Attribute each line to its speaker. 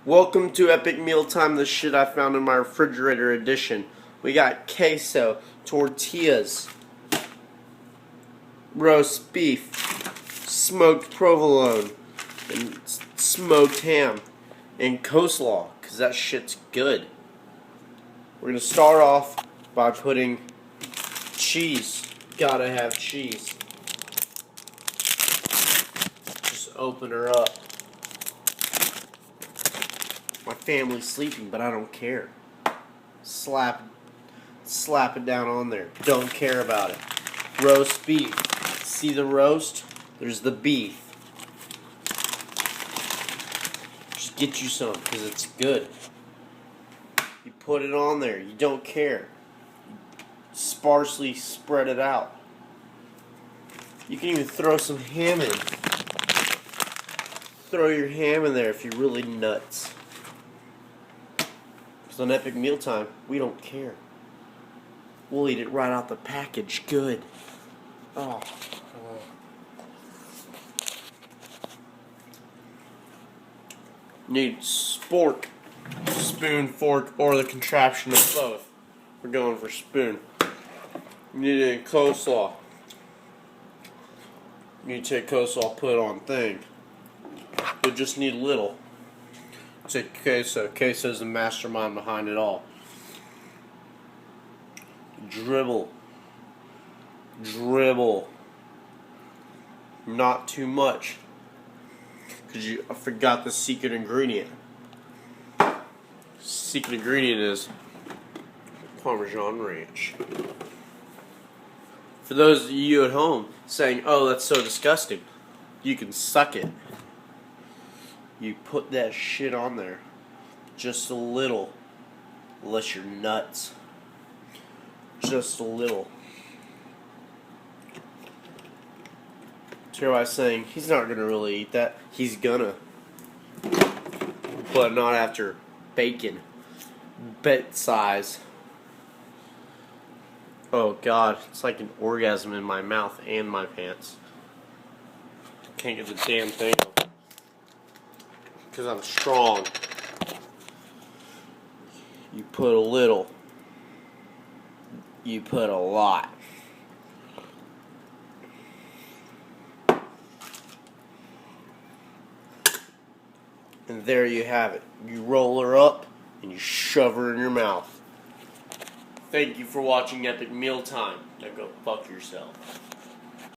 Speaker 1: Welcome to Epic Mealtime, the shit I found in my refrigerator edition. We got queso, tortillas, roast beef, smoked provolone, and smoked ham, and coleslaw, because that shit's good. We're going to start off by putting cheese. Gotta have cheese. Just open her up. My family's sleeping, but I don't care. Slap it down on there. Don't care about it. Roast beef. See the roast? There's the beef. Just get you some, because it's good. You put it on there. You don't care. Sparsely spread it out. You can even throw some ham in. Throw your ham in there if you're really nuts. On Epic Mealtime, we don't care. We'll eat it right out the package. Good. Oh. Need spork, spoon, fork, or the contraption of both. We're going for spoon. Need a coleslaw. You need to take coleslaw, put it on thing. You'll just need a little. Take queso. Queso's the mastermind behind it all. Dribble. Not too much. Because I forgot the secret ingredient. Secret ingredient is Parmesan ranch. For those of you at home saying, oh, that's so disgusting, you can suck it. You put that shit on there. Just a little. Unless you're nuts. Just a little. Hear what I'm saying? He's not gonna really eat that. He's gonna. But not after bacon. Bet size. Oh god, it's like an orgasm in my mouth and my pants. Can't get the damn thing open. Because I'm strong. You put a little. You put a lot. And there you have it. You roll her up and you shove her in your mouth. Thank you for watching Epic Mealtime. Now go fuck yourself.